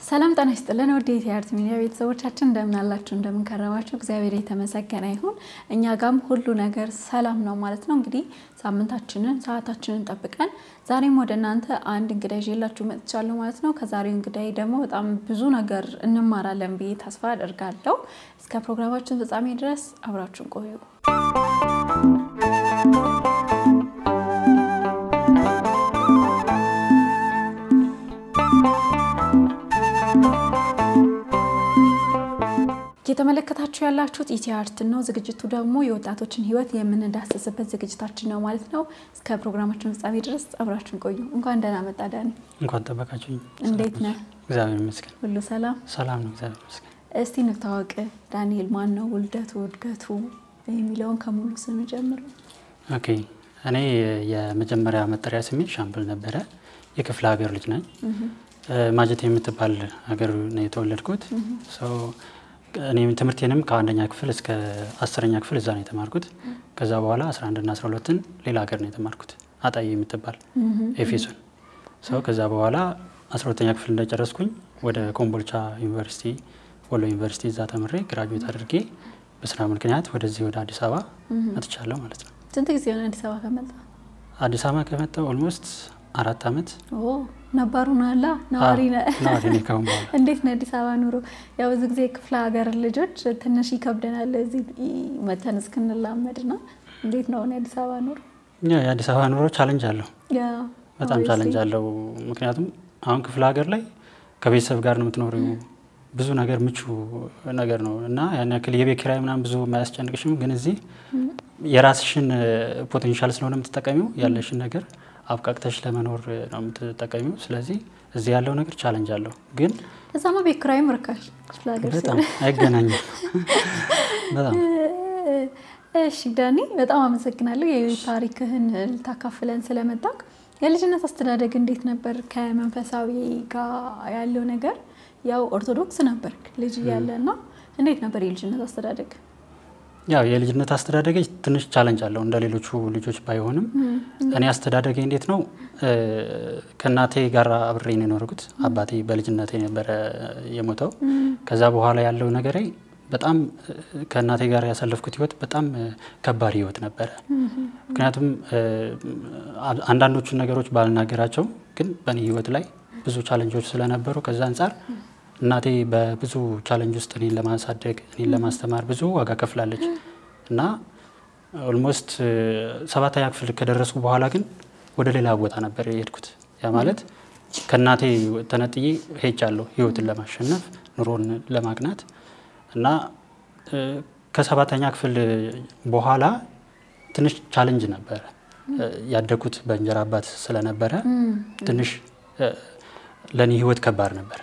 ሰላም ጤና ይስጥልን ወዴት ያርት ሚዲያ ቤተሰቦቻችን እንደምን አላችሁ እንደምን ከረማችሁ እግዚአብሔር የተመሰገነ ይሁን እኛ ጋም ሁሉ ነገር ሰላም ነው ማለት ነው እንግዲህ ሳምንታችንን ሰዓታችንን ጠብቀን ዛሬም ወደናንተ አንድ እንግዳ ይዤላችሁ መጥቻለሁ ማለት ነው ከዛሬው እንግዳይ ደግሞ በጣም ብዙ ነገር እንማራለን ብዬ ተስፋ አደርጋለሁ እስከ ፕሮግራማችን ፍጻሜ ድረስ አብራችሁን ቆዩ የተመለከታችሁ ያላችሁት ኢቲአርት ነው ዝግጅቱ ደግሞ የወጣቶችን ህይወት የምንዳስስበት ዝግጅታችን ነው ማለት ነው እስከ ፕሮግራማችን ፍጻሜ ድረስ አብራችሁን ቆዩ እንኳን ደህና መጣ ዳኒ እንኳን ተበቃችሁኝ እንዴት ነህ እግዚአብሔር ይመስገን ሁሉ ሰላም ሰላም ነው እግዚአብሔር ይመስገን እስቲ እንታወቅ ዳንኤል ማን ነው ውልደቱ እድገቱ የሚለውን ከሙሉ ስም ጀምሩ ኦኬ እኔ የመጀመሪያ መጠሪያ ስሜ ሻምበል ነበረ የክፍለ ሀገር ልጅ ነኝ ማጀት የምትባል ሀገር ነው የተወለድኩት እኔ ትምርቴንም ከአንደኛ ክፍል እስከ 10ኛ ክፍል እዛ ነው የተማርኩት ከዛ በኋላ 11 እና 12ን ሌላ ሀገር ነው የተማርኩት አጣዬ የምትባል ኤፌሶን ከዛ በኋላ 12ኛ ክፍል እንደጨረስኩኝ ወደ ኮምቦልቻ ዩኒቨርሲቲ ወሎ ዩኒቨርሲቲ እዛ ተመሬ ግራጁዌት አድርጌ በስራ ምክንያት ወደዚህ ወደ አዲስ አበባ መጥቻለሁ ማለት ነው ስንት ጊዜ ነው አዲስ አበባ ከመጣ አዲስ አበባ ከመጣሁ ኦልሞስት 4 አመት ነባሩናላ ነዋሪና ነዋሪኔ ካምባላ እንዴት ነው አዲስ አበባ ኑሮ ያው ብዙ ጊዜ ክፍለ ሀገር ልጆች ትንሽ ይከብደናል እዚህ መተን እስከንላመድና እንዴት ነው አዲስ አበባ ኑሮ የአዲስ አበባ ኑሮ ቻሌንጅ አለው በጣም ቻሌንጅ አለው ምክንያቱም አሁን ክፍለ ሀገር ላይ ከቤተሰብ ጋር ነው የምትኖሪው ብዙ ነገር ምቹ ነገር ነው እና ያን ያክል የቤት ኪራይ ምናምን ብዙ ማያስጨንቅሽም ግን እዚህ የራስሽን ፖቴንሻል ስለሆነ የምትጠቀሚው ያለሽን ነገር አብቃቅተሽ ለመኖር ነው የምትጠቀሚው ስለዚህ እዚህ ያለው ነገር ቻሌንጅ አለው ግን እዛማ ቤት ኪራይም ርካሽ ክፍለ ሀገር በጣም አይገናኝም በጣም እሺ ዳኒ በጣም አመሰግናለሁ የታሪክህን ልታካፍለን ስለመጣክ የልጅነት አስተዳደግ እንዴት ነበር ከመንፈሳዊ ጋር ያለው ነገር ያው ኦርቶዶክስ ነበርክ ልጅ ያለና እንዴት ነበር የልጅነት አስተዳደግ ያው የልጅነት አስተዳደግ ትንሽ ቻሌንጅ አለው እንደሌሎቹ ልጆች ባይሆንም እኔ አስተዳደጌ እንዴት ነው ከናቴ ጋር አብሬ ነው የኖርኩት አባቴ በልጅነቴ ነበር የሞተው ከዛ በኋላ ያለው ነገር በጣም ከናቴ ጋር ያሳለፍኩት ህይወት በጣም ከባድ ህይወት ነበር ምክንያቱም አንዳንዶቹ ነገሮች ባልናገራቸው ግን በኔ ህይወት ላይ ብዙ ቻሌንጆች ስለነበሩ ከዛ አንፃር እናቴ በብዙ ቻሌንጅ ውስጥ እኔን ለማሳደግ እኔን ለማስተማር ብዙ ዋጋ ከፍላለች እና ኦልሞስት 7ኛ ክፍል ከደረስኩ በኋላ ግን ወደ ሌላ ቦታ ነበር የሄድኩት ያ ማለት ከናቴ ተነጥዬ ሄጃለሁ ህይወትን ለማሸነፍ ኑሮን ለማግናት እና ከ7ኛ ክፍል በኋላ ትንሽ ቻሌንጅ ነበር ያደኩት በእንጀራ አባት ስለነበረ ትንሽ ለኔ ህይወት ከባድ ነበር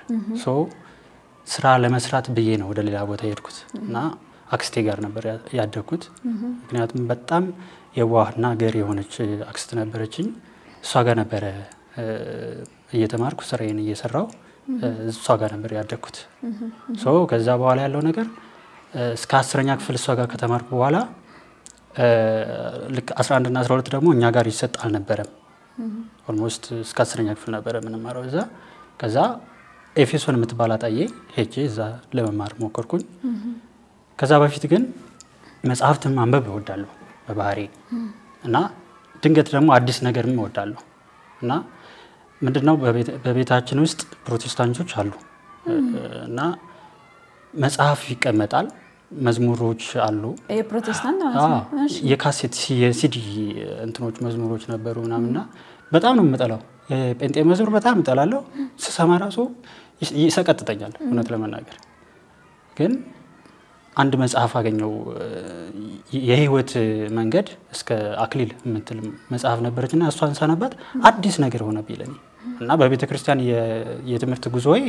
ስራ ለመስራት ብዬ ነው ወደ ሌላ ቦታ ሄድኩት እና አክስቴ ጋር ነበር ያደኩት ምክንያቱም በጣም የዋህና ገር የሆነች አክስት ነበረችኝ እሷ ጋር ነበር እየተማርኩ ስራዬን እየሰራው እሷ ጋር ነበር ያደኩት ከዛ በኋላ ያለው ነገር እስከ 10ኛ ክፍል እሷ ጋር ከተማርኩ በኋላ ልክ 11 እና 12 ደግሞ እኛ ጋር ይሰጣል ነበርም ኦልሞስት እስከ 10ኛ ክፍል ነበር ምንማረው እዛ ከዛ ኤፌሶን የምትባል አጣዬ ሄጄ እዛ ለመማር ሞከርኩኝ ከዛ በፊት ግን መጽሐፍትን ማንበብ እወዳለሁ በባህሪ እና ድንገት ደግሞ አዲስ ነገርም እወዳለሁ እና ምንድነው በቤታችን ውስጥ ፕሮቴስታንቶች አሉ እና መጽሐፍ ይቀመጣል መዝሙሮች አሉ የፕሮቴስታንት ማለት ነው የካሴት የሲዲ እንትኖች መዝሙሮች ነበሩናና በጣም ነው የምጠላው የጴንጤ መዝሙር በጣም እጠላለሁ ስሰማ ራሱ ይሰቀጥጠኛል እውነት ለመናገር ግን አንድ መጽሐፍ አገኘው የህይወት መንገድ እስከ አክሊል የምትል መጽሐፍ ነበርችና እሷን ሳነባት አዲስ ነገር ሆነብኝ ለኔ እና በቤተክርስቲያን የትምህርት ጉዞዬ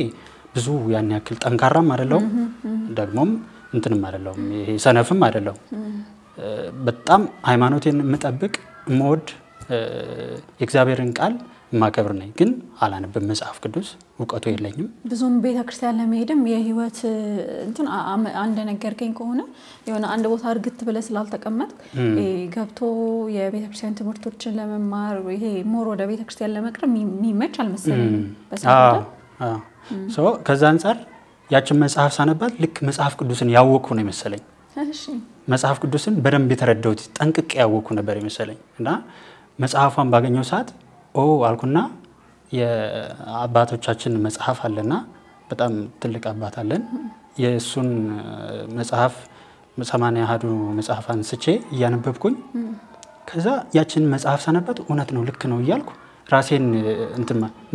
ብዙ ያን ያክል ጠንካራም አይደለም ደግሞም እንትንም አይደለም ይሄ ሰነፍም አይደለም በጣም ሃይማኖቴን መጠበቅ ሞድ የእግዚአብሔርን ቃል ማከብር ነኝ ግን አላነብም መጽሐፍ ቅዱስ ወቀቱ የለኝም ብዙም ቤተክርስቲያን ለመሄድም የህይወት እንትን አንድ ነገር ገኝ ከሆነ የሆነ አንድ ቦታ እርግጥ ብለ ስላልተቀመጥ ገብቶ የቤተክርስቲያን ትምህርቶችን ለመማር ይሄ ሞር ወደ ቤተክርስቲያን ለመቅረብ የሚመች አልመሰለኝም በሰዓቱ ከዛ አንፃር ያችን መጽሐፍ ሳነባት ልክ መጽሐፍ ቅዱስን ያወቅኩ ነው የመሰለኝ። መጽሐፍ ቅዱስን በደንብ የተረዳሁት ጠንቅቄ ያወቅኩ ነበር የመሰለኝ እና መጽሐፏን ባገኘው ሰዓት አልኩና የአባቶቻችን መጽሐፍ አለና በጣም ትልቅ አባት አለን የእሱን መጽሐፍ 80 አሐዱ መጽሐፍ አንስቼ እያነበብኩኝ ከዛ ያችን መጽሐፍ ሳነባት እውነት ነው ልክ ነው እያልኩ ራሴን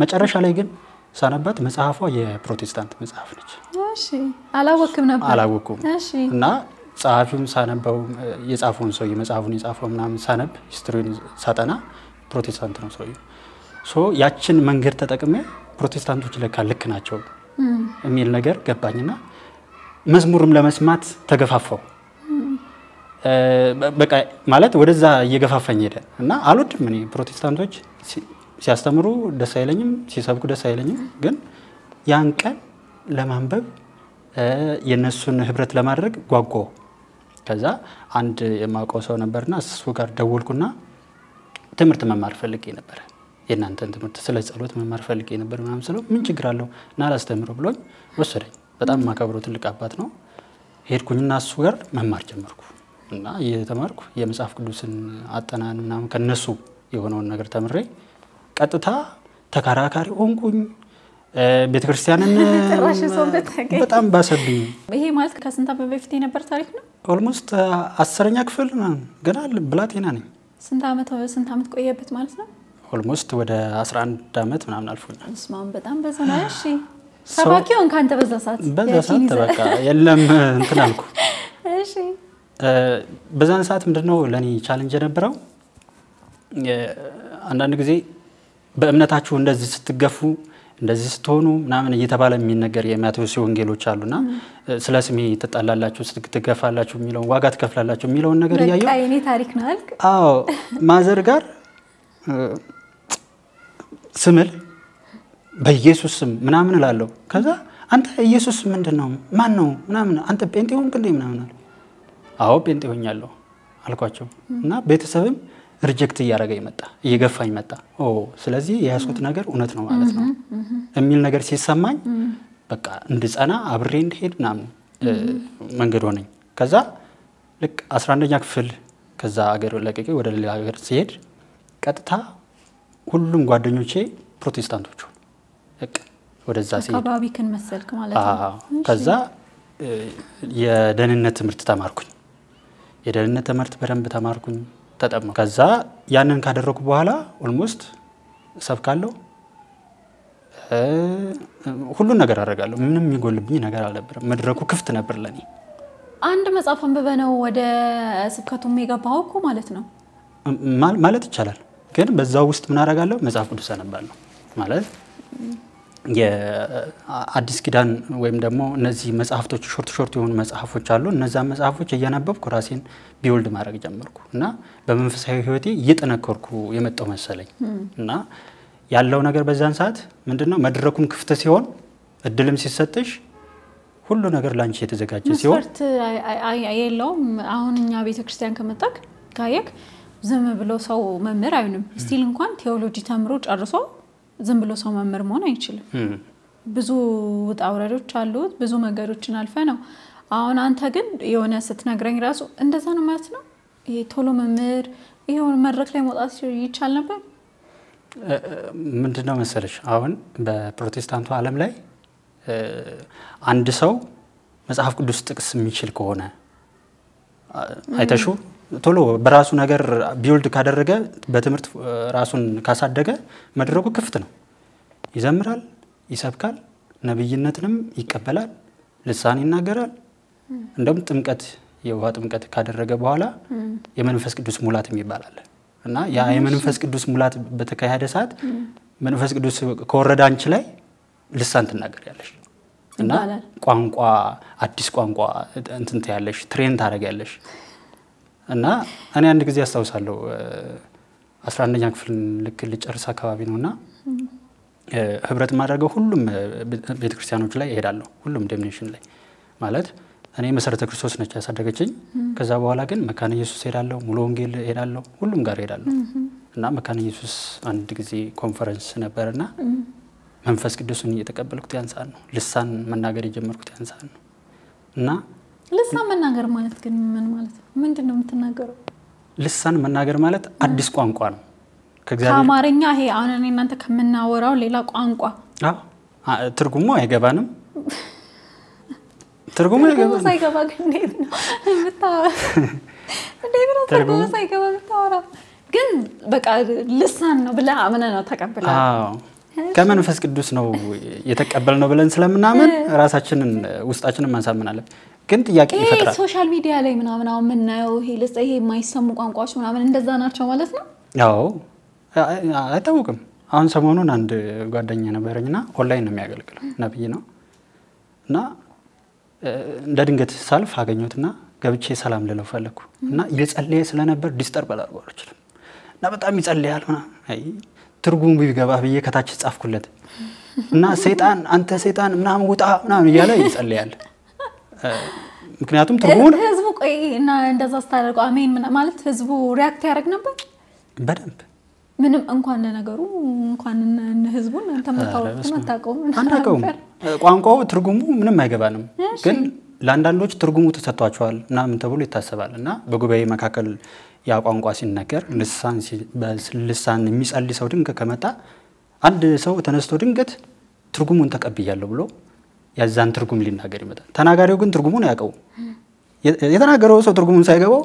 መጨረሻ ላይ ግን ሳነባት መጽሐፏ የፕሮቴስታንት መጽሐፍ ነች። አላወቅኩም ነበር። አላወቅኩም እና ጸሐፊውን ሳነበው የጻፈውን ሰው የመጽሐፉን የጻፈው ምናምን ሳነብ ሂስትሪውን ሳጠና ፕሮቴስታንት ነው ሰውዬው። ያችን መንገድ ተጠቅሜ ፕሮቴስታንቶች ለካ ልክ ናቸው የሚል ነገር ገባኝና መዝሙርም ለመስማት ተገፋፋው። በቃ ማለት ወደዛ እየገፋፈኝ ሄደ እና አልወድም እኔ ፕሮቴስታንቶች ሲያስተምሩ ደስ አይለኝም፣ ሲሰብኩ ደስ አይለኝም። ግን ያን ቀን ለማንበብ የነሱን ህብረት ለማድረግ ጓጓው። ከዛ አንድ የማውቀው ሰው ነበርና እሱ ጋር ደወልኩና ትምህርት መማር ፈልጌ ነበር፣ የእናንተን ትምህርት ስለ ጸሎት መማር ፈልጌ ነበር ምናምን ስለው ምን ችግር አለው እና ላስተምረው ብሎኝ ወሰደኝ። በጣም ማከብረው ትልቅ አባት ነው። ሄድኩኝና እሱ ጋር መማር ጀመርኩ እና እየተማርኩ የመጽሐፍ ቅዱስን አጠናን ምናምን ከነሱ የሆነውን ነገር ተምሬ ቀጥታ ተከራካሪ ሆንኩኝ። ቤተክርስቲያንን በጣም ባሰብኝ። ይሄ ማለት ከስንት ዓመት በፊት የነበር ታሪክ ነው? ኦልሞስት 10ኛ ክፍል ገና ብላቴና ነኝ። ስንት ዓመት ቆየበት ማለት ነው? ኦልሞስት ወደ 11 ዓመት ምናምን አልፎኛል። እስማም በጣም በዘና። እሺ ሰባኪውን ካንተ በዛ ሰዓት በቃ የለም እንትን አልኩ። እሺ በዛን ሰዓት ምንድነው ለኔ ቻሌንጅ የነበረው አንዳንድ ጊዜ በእምነታችሁ እንደዚህ ስትገፉ እንደዚህ ስትሆኑ ምናምን እየተባለ የሚነገር የማቴዎስ ወንጌሎች አሉና ስለ ስሜ ትጣላላችሁ፣ ስትገፋላችሁ የሚለውን ዋጋ ትከፍላላችሁ የሚለውን ነገር ያያዩ በቃ የኔ ታሪክ ነው አልክ? ማዘር ጋር ስምል በኢየሱስ ስም ምናምን እላለሁ። ከዛ አንተ ኢየሱስ ምንድነው ማን ነው ምናምን አንተ ጴንጤ ሆንክ እንዴ ምናምን አለ። አዎ ጴንጤ ሆኛለሁ አልኳቸው እና ቤተሰብም ሪጀክት እያደረገ ይመጣ እየገፋኝ መጣ። ስለዚህ የያዝኩት ነገር እውነት ነው ማለት ነው የሚል ነገር ሲሰማኝ በቃ እንድጸና አብሬ እንድሄድ ምናምን መንገድ ሆነኝ። ከዛ ልክ 11ኛ ክፍል ከዛ ሀገር ለቀቄ ወደ ሌላ ሀገር ሲሄድ ቀጥታ ሁሉም ጓደኞቼ ፕሮቴስታንቶች ሆኑ። በቃ ወደዛ ሲሄድ አካባቢክን መሰልክ ማለት ነው። ከዛ የደህንነት ትምህርት ተማርኩኝ። የደህንነት ትምህርት በደንብ ተማርኩኝ ተጠመቅኩ። ከዛ ያንን ካደረኩ በኋላ ኦልሞስት ሰብካለሁ፣ ሁሉ ነገር አደርጋለሁ። ምንም የሚጎልብኝ ነገር አልነበረም። መድረኩ ክፍት ነበር ለኔ። አንድ መጽሐፍ አንብበህ ነው ወደ ስብከቱም የገባው እኮ ማለት ነው ማለት ይቻላል። ግን በዛው ውስጥ ምን አደርጋለሁ? መጽሐፍ ቅዱስ አነባለሁ። ማለት የአዲስ ኪዳን ወይም ደግሞ እነዚህ መጽሐፍቶች ሾርት የሆኑ መጽሐፎች አሉ። እነዛ መጽሐፎች እያነበብኩ ራሴን ቢውልድ ማድረግ ጀመርኩ እና በመንፈሳዊ ህይወቴ እየጠነከርኩ የመጣው መሰለኝ። እና ያለው ነገር በዛን ሰዓት ምንድነው መድረኩም ክፍት ሲሆን እድልም ሲሰጥሽ ሁሉ ነገር ላንቺ የተዘጋጀ ሲሆን መስፈርት የለውም። አሁን እኛ ቤተክርስቲያን ከመጣክ ካየክ ዝም ብሎ ሰው መምህር አይሆንም። ስቲል እንኳን ቴዎሎጂ ተምሮ ጨርሶ ዝም ብሎ ሰው መምህር መሆን አይችልም። ብዙ ውጣ ውረዶች አሉት። ብዙ መንገዶችን አልፈ ነው። አሁን አንተ ግን የሆነ ስትነግረኝ ራሱ እንደዛ ነው ማለት ነው። ይሄ ቶሎ መምህር ይሄን መድረክ ላይ መውጣት ይቻል ነበር። ምንድነው መሰለሽ አሁን በፕሮቴስታንቱ ዓለም ላይ አንድ ሰው መጽሐፍ ቅዱስ ጥቅስ የሚችል ከሆነ አይተሹ ቶሎ በራሱ ነገር ቢውልድ ካደረገ በትምህርት ራሱን ካሳደገ መድረኩ ክፍት ነው። ይዘምራል፣ ይሰብካል፣ ነብይነትንም ይቀበላል፣ ልሳን ይናገራል። እንደውም ጥምቀት የውሃ ጥምቀት ካደረገ በኋላ የመንፈስ ቅዱስ ሙላት ይባላል እና ያ የመንፈስ ቅዱስ ሙላት በተካሄደ ሰዓት መንፈስ ቅዱስ ከወረደ አንቺ ላይ ልሳን ትናገሪያለሽ እና ቋንቋ አዲስ ቋንቋ እንትን ታያለሽ፣ ትሬን ታደርጊያለሽ። እና እኔ አንድ ጊዜ አስታውሳለሁ 11ኛ ክፍል ልክ ልጨርስ አካባቢ ነውና ህብረት ማድረገው ሁሉም ቤተክርስቲያኖች ላይ እሄዳለሁ። ሁሉም ዴሚኔሽን ላይ ማለት እኔ መሰረተ ክርስቶስ ነች ያሳደገችኝ። ከዛ በኋላ ግን መካነ ኢየሱስ ሄዳለሁ፣ ሙሉ ወንጌል ሄዳለሁ፣ ሁሉም ጋር ሄዳለሁ። እና መካነ ኢየሱስ አንድ ጊዜ ኮንፈረንስ ነበርና መንፈስ ቅዱስን እየተቀበልኩት ያን ሰዓት ነው። ልሳን መናገር የጀመርኩት ያን ሰዓት ነው። እና ልሳን መናገር ማለት ግን ምን ማለት ነው? ምንድነው የምትናገረው? ልሳን መናገር ማለት አዲስ ቋንቋ ነው ከእግዚአብሔር ከአማርኛ ይሄ አሁን እኔ እናንተ ከምናወራው ሌላ ቋንቋ። ትርጉሙ አይገባንም። ትርጉሙ አይገባንም። ሳይገባ ግን እንዴት ነው የምታወራው? እንዴት ነው ትርጉሙ ሳይገባ የምታወራው? ግን በቃ ልሳን ነው ብለህ አምነህ ነው ተቀብለህ? ከመንፈስ ቅዱስ ነው የተቀበልነው ብለን ስለምናምን ራሳችንን ውስጣችንን ማሳመናለን። ግን ጥያቄ ይፈጥራል። ሶሻል ሚዲያ ላይ ምናምን አሁን የምናየው ይሄ የማይሰሙ ቋንቋዎች ምናምን እንደዛ ናቸው ማለት ነው? አዎ አይታወቅም። አሁን ሰሞኑን አንድ ጓደኛ ነበረኝና ኦንላይን ነው የሚያገለግለው ነብይ ነው እና እንደ ድንገት ሳልፍ አገኘሁትና ገብቼ ሰላም ልለው ፈለኩ እና እየጸለየ ስለነበር ዲስተርብ አላደርገው አልችልም እና በጣም ይጸልያል ሆነ ትርጉሙ ቢገባ ብዬ ከታች ጻፍኩለት እና ሰይጣን አንተ ሰይጣን ምናምን ውጣ ምናምን እያለ ይጸልያል። ምክንያቱም ትርጉሙን ህዝቡ ቆይ እና እንደዛ ስታደርገው አሜን ማለት ህዝቡ ሪአክት ያደርግ ነበር በደንብ ምንም እንኳን ለነገሩ እንኳን ህዝቡን አንተ መታቀው አንታቀውም ቋንቋው ትርጉሙ ምንም አይገባንም። ግን ለአንዳንዶች ትርጉሙ ተሰጥቷቸዋል ምናምን ተብሎ ይታሰባል እና በጉባኤ መካከል ያ ቋንቋ ሲነገር ልሳን የሚጸልይ ሰው ድንገት ከመጣ አንድ ሰው ተነስቶ ድንገት ትርጉሙን ተቀብያለሁ ብሎ ያዛን ትርጉም ሊናገር ይመጣል። ተናጋሪው ግን ትርጉሙን ያውቀው የተናገረው ሰው ትርጉሙን ሳይገባው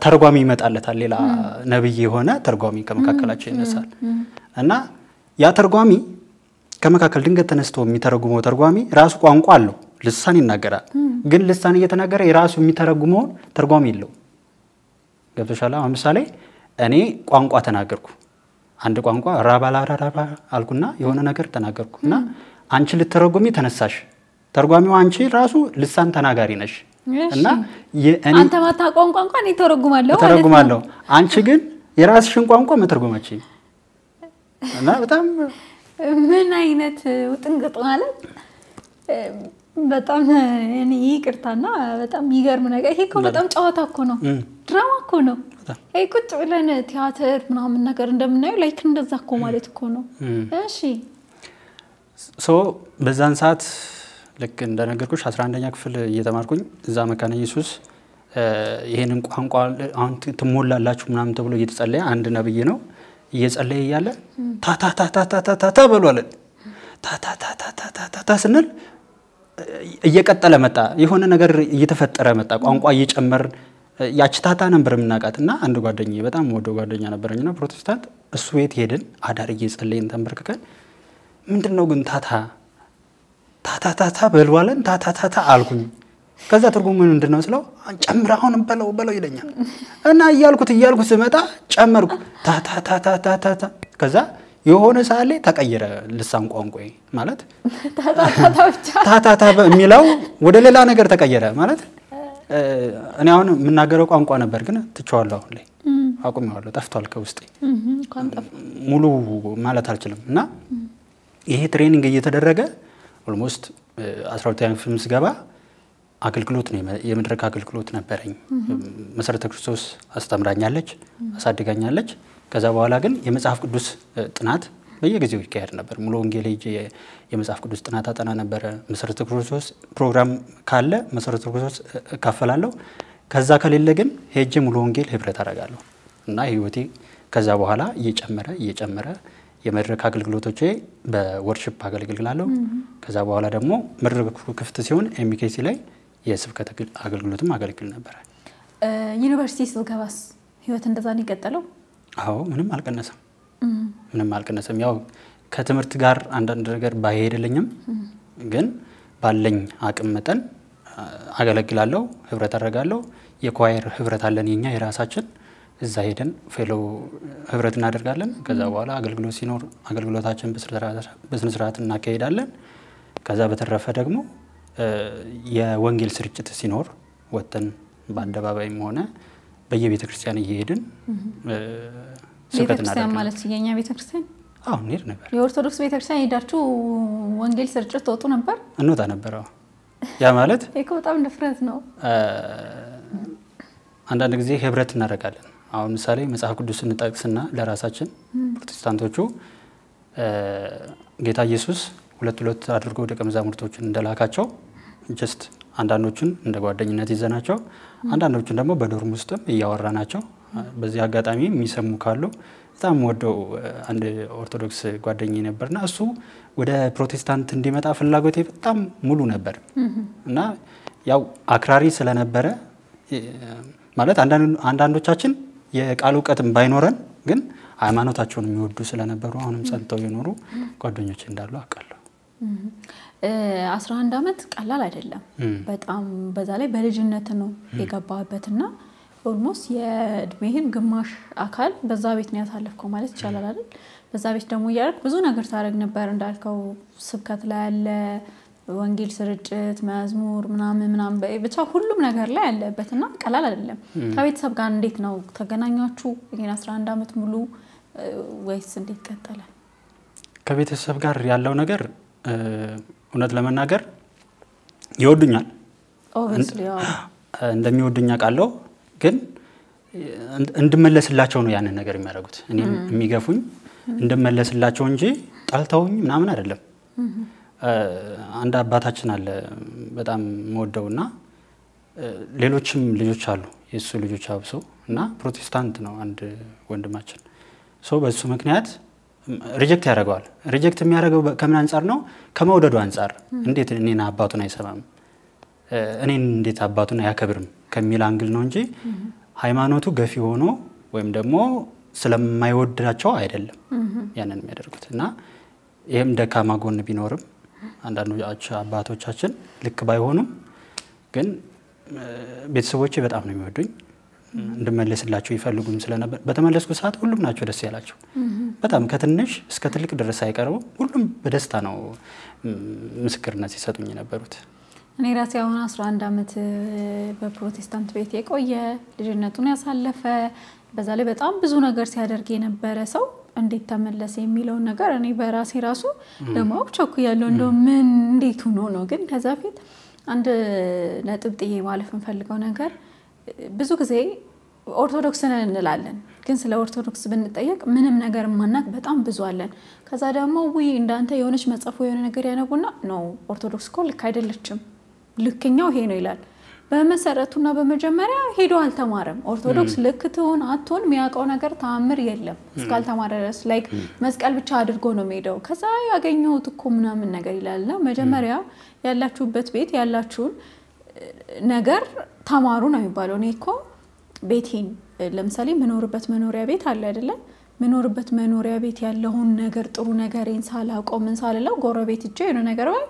ተርጓሚ ይመጣለታል። ሌላ ነብይ የሆነ ተርጓሚ ከመካከላቸው ይነሳል እና ያ ተርጓሚ ከመካከል ድንገት ተነስቶ የሚተረጉመው ተርጓሚ ራሱ ቋንቋ አለው ልሳን ይናገራል። ግን ልሳን እየተናገረ የራሱ የሚተረጉመው ተርጓሚ የለው። ገብቶሻል? አሁን ምሳሌ እኔ ቋንቋ ተናገርኩ አንድ ቋንቋ ራባላራራባ አልኩና የሆነ ነገር ተናገርኩና አንቺ ልትተረጉሚ ተነሳሽ። ተርጓሚው አንቺ ራሱ ልሳን ተናጋሪ ነሽ እና አንተ ማታውቀው ቋንቋ እኔ ተረጉማለሁ አንቺ ግን የራስሽን ቋንቋ መተርጎማች እና በጣም ምን አይነት ውጥንቅጥ ማለት በጣም እኔ ይቅርታና በጣም ይገርም ነገር። ይሄ እኮ በጣም ጨዋታ እኮ ነው፣ ድራማ እኮ ነው። ይሄ ቁጭ ብለን ቲያትር ምናምን ነገር እንደምናየው ላይክ እንደዛ እኮ ማለት እኮ ነው። እሺ በዛን ሰዓት ልክ እንደነገርኩሽ 11ኛ ክፍል እየተማርኩኝ እዛ መካነ ኢየሱስ ይሄንን ቋንቋ አሁን ትሞላላችሁ ምናምን ተብሎ እየተጸለየ አንድ ነብይ ነው እየጸለየ ያለ ታታታታታታ በሏል። ታታታታታታ ስንል እየቀጠለ መጣ። የሆነ ነገር እየተፈጠረ መጣ። ቋንቋ እየጨመረ ያችታታ ነበር ምናቃትና አንድ ጓደኛዬ በጣም ወደው ጓደኛ ነበርኝና ፕሮቴስታንት እሱ ቤት ሄድን አዳር እየጸለየን ተንበርከከን ምንድነው ግን ታታታታ በሏለን ታታታታ አልኩኝ። ከዛ ትርጉሙ ምንድነው ስለው ጨምራ አሁን በለው ይለኛል እና እያልኩት ስመጣ ጨመርኩ ታታታታታ ከዛ የሆነ ሳለ ተቀየረ ልሳን ቋንቋዬ ማለት ታታታ በሚለው ወደ ሌላ ነገር ተቀየረ ማለት እኔ አሁን የምናገረው ቋንቋ ነበር ግን ትቼዋለሁ። አሁን ላይ አቁሜዋለሁ፣ ጠፍቷል ከውስጤ ሙሉ ማለት አልችልም። እና ይሄ ትሬኒንግ እየተደረገ ኦልሞስት 12ኛ ክፍል ስገባ አገልግሎት ነው የመድረክ አገልግሎት ነበረኝ። መሰረተ ክርስቶስ አስተምራኛለች፣ አሳድጋኛለች። ከዛ በኋላ ግን የመጽሐፍ ቅዱስ ጥናት በየጊዜው ይካሄድ ነበር። ሙሉ ወንጌል የመጽሐፍ ቅዱስ ጥናት አጠና ነበር። መሰረተ ክርስቶስ ፕሮግራም ካለ መሰረተ ክርስቶስ ካፈላለው ከዛ ከሌለ ግን ሄጄ ሙሉ ወንጌል ህብረት አደርጋለሁ እና ህይወቴ ከዛ በኋላ እየጨመረ የመድረክ አገልግሎቶቼ በወርሺፕ አገልግላለሁ። ከዛ በኋላ ደግሞ መድረኩ ክፍት ሲሆን ኤምኬሲ ላይ የስብከት አገልግሎትም አገልግል ነበር። ዩኒቨርሲቲ ስልገባስ ህይወት እንደዛ ነው የቀጠለው? አዎ ምንም አልቀነሰም። ያው ከትምህርት ጋር አንዳንድ ነገር ባይሄድልኝም ግን ባለኝ አቅም መጠን አገለግላለሁ፣ ህብረት አደርጋለሁ። የኳየር ህብረት አለን የኛ የራሳችን እዛ ሄደን ፌሎ ህብረት እናደርጋለን። ከዛ በኋላ አገልግሎት ሲኖር አገልግሎታችን በስነ ስርዓት እናካሄዳለን። ከዛ በተረፈ ደግሞ የወንጌል ስርጭት ሲኖር ወጥተን በአደባባይም ሆነ በየቤተ ክርስቲያን እየሄድን ስብከት እናደርጋለን። ማለት የኛ ቤተ ክርስቲያን አዎ እንሄድ ነበር። የኦርቶዶክስ ቤተ ክርስቲያን ሄዳችሁ ወንጌል ስርጭት ተወጡ ነበር? እንወጣ ነበር። ያ ማለት እኮ በጣም ድፍረት ነው። አንዳንድ ጊዜ ህብረት እናደርጋለን። አሁን ምሳሌ መጽሐፍ ቅዱስ እንጠቅስና ለራሳችን ፕሮቴስታንቶቹ ጌታ ኢየሱስ ሁለት አድርጎ ደቀ መዛሙርቶችን እንደላካቸው ጀስት አንዳንዶቹን እንደ ጓደኝነት ይዘናቸው አንዳንዶቹን ደግሞ በዶርም ውስጥም እያወራናቸው በዚህ አጋጣሚ የሚሰሙ ካሉ በጣም ወደው አንድ ኦርቶዶክስ ጓደኛዬ ነበርና እሱ ወደ ፕሮቴስታንት እንዲመጣ ፍላጎቴ በጣም ሙሉ ነበር እና ያው አክራሪ ስለነበረ ማለት አንዳንዶቻችን የቃል ዕውቀትም ባይኖረን ግን ሃይማኖታቸውን የሚወዱ ስለነበሩ አሁንም ጸንተው የኖሩ ጓደኞች እንዳሉ አውቃለሁ 11 አመት ቀላል አይደለም በጣም በዛ ላይ በልጅነት ነው የገባበትና ኦልሞስት የእድሜህን ግማሽ አካል በዛ ቤት ነው ያሳለፍከው ማለት ይቻላል አይደል በዛ ቤት ደግሞ ያርክ ብዙ ነገር ታረግ ነበር እንዳልከው ስብከት ላይ ያለ ወንጌል ስርጭት መዝሙር ምናምን ብቻ ሁሉም ነገር ላይ ያለበትና ቀላል አይደለም ከቤተሰብ ጋር እንዴት ነው ተገናኛችሁ ይሄን 11 አመት ሙሉ ወይስ እንዴት ቀጠለ ከቤተሰብ ጋር ያለው ነገር እውነት ለመናገር ይወዱኛል ኦብቪስሊ እንደሚወዱኛ ቃለው ግን እንድመለስላቸው ነው ያንን ነገር የሚያደርጉት እኔ የሚገፉኝ እንድመለስላቸው እንጂ ጣልተውኝ ምናምን አይደለም አንድ አባታችን አለ በጣም መወደውና ሌሎችም ልጆች አሉ የሱ ልጆች አብሶ እና ፕሮቴስታንት ነው አንድ ወንድማችን ሶ በሱ ምክንያት ሪጀክት ያደርጋል ሪጀክት የሚያደርገው ከምን አንፃር ነው ከመውደዱ አንፃር እንዴት እኔና አባቱን አይሰማም እኔን እንዴት አባቱን አያከብርም ከሚል አንግል ነው እንጂ ሃይማኖቱ ገፊ ሆኖ ወይም ደግሞ ስለማይወዳቸው አይደለም ያንን የሚያደርጉት እና ይሄም ደካማ ጎን ቢኖርም አንዳንዶቹ አባቶቻችን ልክ ባይሆኑም ግን ቤተሰቦቼ በጣም ነው የሚወዱኝ እንድመለስላቸው ይፈልጉም ስለነበር በተመለስኩ ሰዓት ሁሉም ናቸው ደስ ያላቸው በጣም ከትንሽ እስከ ትልቅ ድረስ አይቀርቡ ሁሉም በደስታ ነው ምስክርነት ሲሰጡኝ የነበሩት እኔ ራሴ አሁን 11 አመት በፕሮቴስታንት ቤት የቆየ ልጅነቱን ያሳለፈ በዛ ላይ በጣም ብዙ ነገር ሲያደርግ የነበረ ሰው እንዴት ተመለሰ የሚለው ነገር እኔ በራሴ ራሱ ለማወቅ ቸኩያለሁ እንደው ምን እንዴት ሆኖ ነው ግን ከዛ ፊት አንድ ነጥብ ጥዬ ማለፍ እንፈልገው ነገር ብዙ ጊዜ ኦርቶዶክስ ነን እንላለን ግን ስለ ኦርቶዶክስ ብንጠየቅ ምንም ነገር ማናቅ በጣም ብዙ አለን ከዛ ደግሞ እንዳንተ የሆነች መጽሐፍ የሆነ ነገር ያነቡና ነው ኦርቶዶክስ እኮ ልክ አይደለችም ልክኛው ይሄ ነው ይላል በመሰረቱና በመጀመሪያ ሄዶ አልተማረም ኦርቶዶክስ ልክ ትሆን አትሆን የሚያውቀው ነገር ተአምር የለም እስካልተማረ ድረስ ላይክ መስቀል ብቻ አድርጎ ነው የሚሄደው ከዛ ያገኘሁት እኮ ምናምን ነገር ይላልና መጀመሪያ ያላችሁበት ቤት ያላችሁን ነገር ተማሩ ነው የሚባለው እኔ እኮ ቤቴን ለምሳሌ መኖርበት መኖሪያ ቤት አለ አይደለ መኖርበት መኖሪያ ቤት ያለውን ነገር ጥሩ ነገርን ሳላውቀው ምን ሳልለው ጎረቤት እጄ ነው ነገር ወይ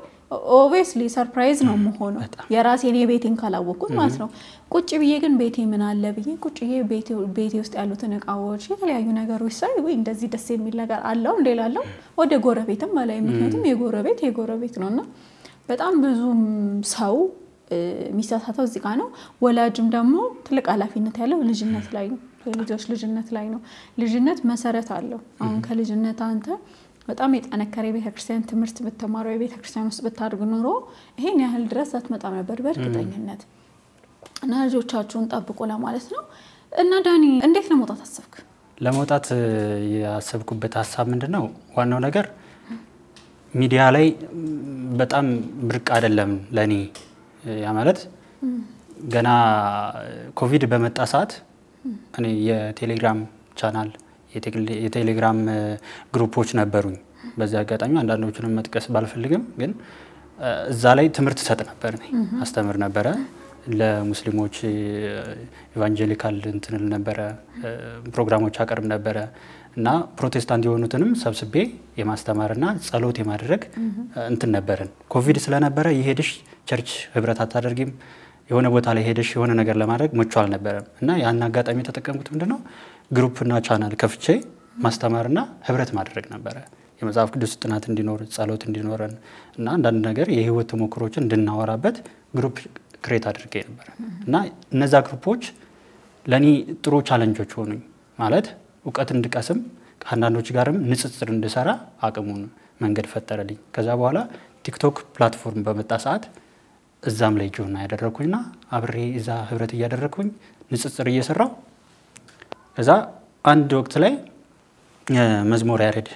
obviously surprise ነው መሆኑ የራሴን የቤቴን ካላወቁት ማለት ነው ቁጭ ብዬ ግን ቤቴ ምን አለ ብዬ ቁጭ ብዬ ቤቴ ውስጥ ያሉትን እቃዎች የተለያዩ ነገሮች ሳይ ወይ እንደዚህ ደስ የሚል ነገር አለው እንደላለው ወደ ጎረቤትም ማለት ምክንያቱም የጎረቤት ነውና በጣም ብዙ ሰው ሚሳሳተው እዚህ ጋር ነው ወላጅም ደግሞ ትልቅ ኃላፊነት ያለው ልጅነት ላይ ነው ልጆች ልጅነት ላይ ነው ልጅነት መሰረት አለው አሁን ከልጅነት አንተ በጣም የጠነከረ የቤተክርስቲያን ትምህርት በተማረው የቤተክርስቲያን ውስጥ በታርጉ ኑሮ ይሄን ያህል ድረስ አትመጣም ነበር በእርግጠኝነት እና ልጆቻችሁን ጠብቁ ለማለት ነው እና ዳኒ እንዴት ለመውጣት አሰብክ ለመውጣት ያሰብኩበት ሐሳብ ምንድነው ዋናው ነገር ሚዲያ ላይ በጣም ብርቅ አይደለም ለኔ ያ ማለት ገና ኮቪድ በመጣ ሰዓት እኔ የቴሌግራም ቻናል የቴሌግራም ግሩፖች ነበሩኝ በዛ አጋጣሚ አንዳንዶቹንም መጥቀስ ባልፈልግም ግን እዛ ላይ ትምህርት ሰጥ ነበር አስተምር ነበር ለሙስሊሞች ኢቫንጀሊካል እንትንል ነበር ፕሮግራሞች አቀርብ ነበር እና ፕሮቴስታንት የሆኑትንም ሰብስቤ የማስተማርና ጸሎት የማድረግ እንትን ነበርን ኮቪድ ስለነበረ ይሄድሽ ቸርች ህብረት አታደርጊም የሆነ ቦታ ላይ ሄደሽ የሆነ ነገር ለማድረግ መጫወል ነበር እና ያን አጋጣሚ ተጠቀምኩት ምንድነው ግሩፕና ቻናል ከፍቼ ማስተማርና ህብረት ማድረግ ነበር የመጽሐፍ ቅዱስ ጥናት እንዲኖር ጸሎት እንዲኖረን እና አንዳንድ ነገር የህይወት ተሞክሮችን እንድናወራበት ግሩፕ ክሬት አድርጌ ነበር እና እነዛ ግሩፖች ለኔ ጥሩ ቻሌንጆች ሆኑኝ ማለት ዕውቀት እንድቀስም ከአንዳንዶች ጋርም ንጽጽር እንድሰራ አቅሙን መንገድ ፈጠረልኝ ከዛ በኋላ ቲክቶክ ፕላትፎርም በመጣ ሰዓት እዛም ላይ ጆና ያደረኩኝና አብሬ እዛ ህብረት እያደረኩኝ ንጽጽር እየሰራው ከዛ አንድ ወቅት ላይ መዝሙር ያሬድ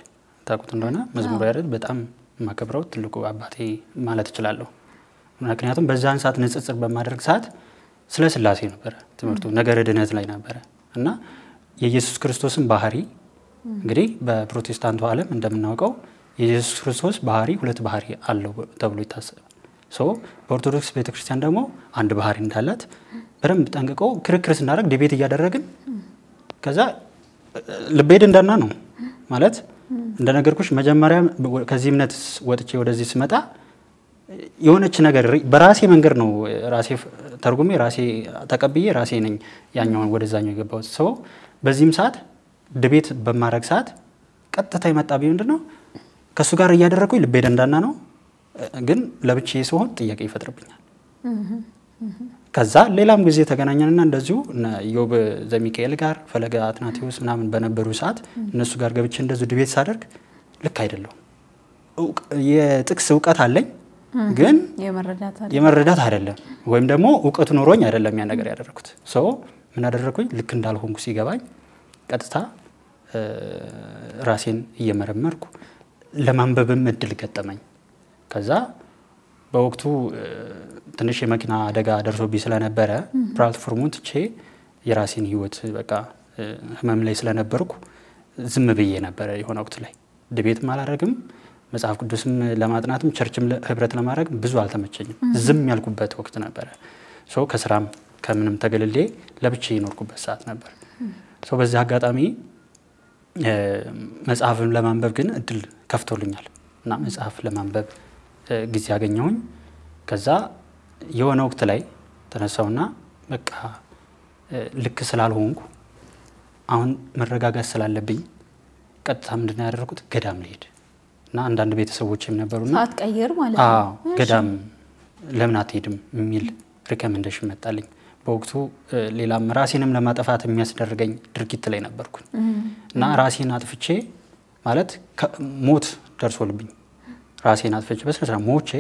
ታውቁት እንደሆነ መዝሙረ ያሬድ በጣም ማከብረው ትልቁ አባቴ ማለት እችላለሁ። ምክንያቱም በዛን ሰዓት ንጽጽር በማድረግ ሰዓት ስለ ሥላሴ ነበረ ትምህርቱ ነገረ ድነት ላይ ነበረ እና የኢየሱስ ክርስቶስን ባህሪ እንግዲህ በፕሮቴስታንቱ ዓለም እንደምናውቀው የኢየሱስ ክርስቶስ ባህሪ ሁለት ባህሪ አለው ተብሎ ይታሰባል። በኦርቶዶክስ ቤተክርስቲያን ደግሞ አንድ ባህሪ እንዳላት በደንብ ጠንቅቀው ክርክር ስናደርግ ዲቤት እያደረግን ከዛ ልቤ ደንዳና ነው ማለት እንደነገርኩሽ መጀመሪያ ከዚህ እምነት ወጥቼ ወደዚህ ስመጣ የሆነች ነገር በራሴ መንገድ ነው ራሴ ተርጉሜ ራሴ ተቀብዬ ራሴ ነኝ ያኛውን ወደዛኛው የገባሁት ሰው በዚህም ሰዓት ዲቤት በማድረግ ሰዓት ቀጥታ ይመጣብኝ ምንድነው ከሱ ጋር እያደረኩኝ ልቤ ደንዳና ነው ግን ለብቻዬ ሲሆን ጥያቄ ይፈጥርብኛል። ከዛ ሌላም ጊዜ ተገናኘንና እንደዚሁ ኢዮብ ዘሚካኤል ጋር ፈለገ አትናቴዎስ ምናምን በነበሩ ሰዓት እነሱ ጋር ገብቼ እንደዚሁ ዲቤት ሳደርግ ልክ አይደለም የጥቅስ ዕውቀት አለኝ ግን የመረዳት አይደለም ወይም ደግሞ ዕውቀቱ ኖሮኝ አይደለም ያ ነገር ያደረኩት ምን አደረኩኝ ልክ እንዳልሆንኩ ሲገባኝ ቀጥታ ራሴን እየመረመርኩ ለማንበብም እድል ገጠመኝ። ከዛ በወቅቱ ትንሽ የመኪና አደጋ ደርሶብኝ ስለነበረ ፕላትፎርሙን ትቼ የራሴን ህይወት በቃ ህመም ላይ ስለነበርኩ ዝም ብዬ ነበር የሆነ ወቅት ላይ ዲቤት ማላረግም መጽሐፍ ቅዱስም ለማጥናትም ቸርችም ህብረት ለማድረግ ብዙ አልተመቸኝም ዝም ያልኩበት ወቅት ነበር። ከስራም ከምንም ተገልሌ ለብቻዬ የኖርኩበት ሰዓት ነበር። በዚህ አጋጣሚ መጽሐፍን ለማንበብ ግን እድል ከፍቶልኛል እና መጽሐፍ ለማንበብ ጊዜ ያገኘሁኝ። ከዛ የሆነ ወቅት ላይ ተነሳውና በቃ ልክ ስላልሆንኩ አሁን መረጋጋት ስላለብኝ ቀጥታ ምንድነው ያደረኩት ገዳም ልሄድ እና አንዳንድ ቤተሰቦችም ነበሩና አትቀየር ማለት ነው ገዳም ለምን አትሄድም የሚል ሪኮመንዴሽን መጣልኝ። በወቅቱ ሌላም ራሴንም ለማጥፋት የሚያስደርገኝ ድርጊት ላይ ነበርኩ እና ራሴን አጥፍቼ ማለት ሞት ደርሶልብኝ ራሴን አጥፍቼ በስራ ሞቼ